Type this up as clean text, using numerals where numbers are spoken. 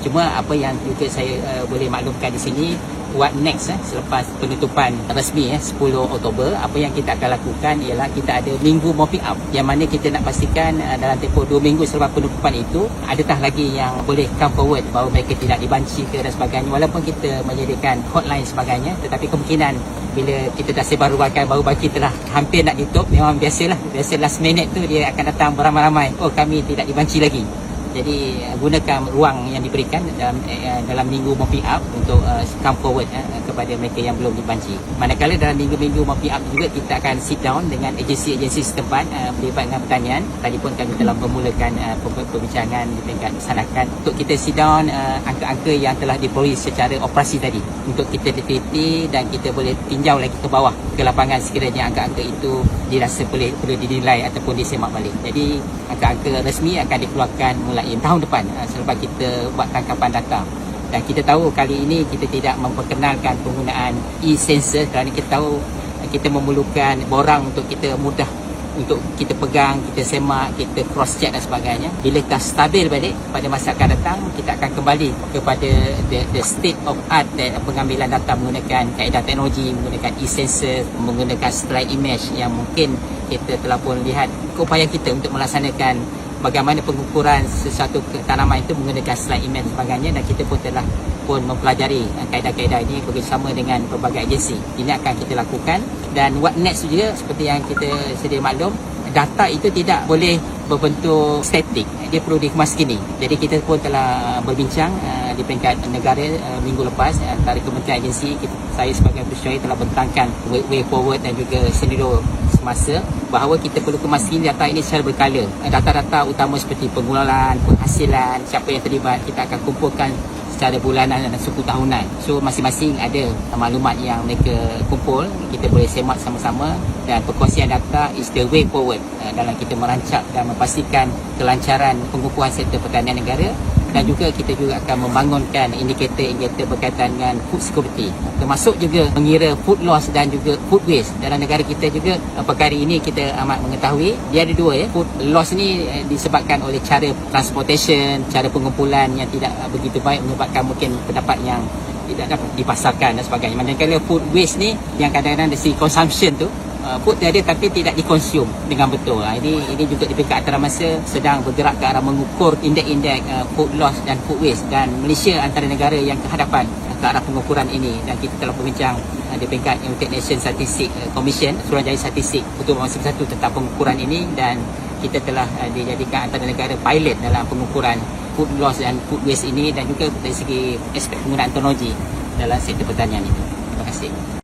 Cuma apa yang juga saya boleh maklumkan di sini, what next selepas penutupan rasmi 10 Oktober, apa yang kita akan lakukan ialah kita ada minggu mopping up, yang mana kita nak pastikan dalam tempoh 2 minggu selepas penutupan itu, adakah lagi yang boleh come forward bahawa mereka tidak dibanci ke dan sebagainya. Walaupun kita menyediakan hotline sebagainya, tetapi kemungkinan bila kita dah sebar-luarkan baru kita dah hampir nak tutup, memang biasa last minute tu dia akan datang beramai-ramai, oh kami tidak dibanci lagi. Jadi gunakan ruang yang diberikan dalam minggu mopping up untuk come forward kepada mereka yang belum dibanci. Manakala dalam minggu-minggu mopping up juga kita akan sit down dengan agensi-agensi setempat berlibat dengan pertanian. Tadi pun kami telah memulakan perbincangan di tingkat kesanakan untuk kita sit down angka-angka yang telah diperoleh secara operasi tadi, untuk kita diteliti dan kita boleh tinjau lagi ke bawah ke lapangan sekiranya angka-angka itu dirasa perlu dinilai ataupun disemak balik. Jadi angka-angka resmi akan dikeluarkan mulai tahun depan selepas kita buat tangkapan data. Dan kita tahu kali ini kita tidak memperkenalkan penggunaan e-sensor kerana kita tahu kita memerlukan borang untuk kita mudah untuk kita pegang, kita semak, kita cross check dan sebagainya. Bila dah stabil balik pada masa akan datang, kita akan kembali kepada the state of art dan pengambilan data menggunakan kaedah teknologi, menggunakan e-sensor, menggunakan satellite image yang mungkin kita telah pun lihat upaya kita untuk melaksanakan bagaimana pengukuran sesuatu tanaman itu menggunakan slide image dan sebagainya, dan kita pun telah mempelajari kaedah-kaedah ini bersama dengan pelbagai agensi. Ini akan kita lakukan. Dan what next juga, seperti yang kita sedia maklum, data itu tidak boleh berbentuk statik, dia perlu dikemaskini. Jadi kita pun telah berbincang di peringkat negara minggu lepas antara kementerian agensi. Saya sebagai pensyarah telah bentangkan way forward dan juga senario semasa bahawa kita perlu kemaskini data ini secara berkala. Data-data utama seperti pengeluaran, penghasilan, siapa yang terlibat, kita akan kumpulkan secara bulanan dan suku tahunan. So masing-masing ada maklumat yang mereka kumpul, kita boleh semak sama-sama, dan perkongsian data is the way forward dalam kita merancang dan memastikan kelancaran pengukuhan sektor pertanian negara. Dan juga kita juga akan membangunkan indikator-indikator berkaitan dengan food security, termasuk juga mengira food loss dan juga food waste. Dalam negara kita juga perkara ini kita amat mengetahui dia ada dua food loss ni disebabkan oleh cara transportation, cara pengumpulan yang tidak begitu baik, menyebabkan mungkin pendapat yang tidak dapat dipasarkan dan sebagainya. Manakala food waste ni yang kadang-kadang dari segi consumption tu, food dia ada tapi tidak dikonsum dengan betul. Ini juga di peringkat antarabangsa sedang bergerak ke arah mengukur indeks-indeks food loss dan food waste, dan Malaysia antara negara yang kehadapan ke arah pengukuran ini. Dan kita telah berbincang di peringkat United Nations Statistic Commission, Suruhanjaya Statistik untuk masa bersatu tentang pengukuran ini, dan kita telah dijadikan antara negara pilot dalam pengukuran food loss dan food waste ini, dan juga dari segi aspek penggunaan teknologi dalam sektor pertanian itu. Terima kasih.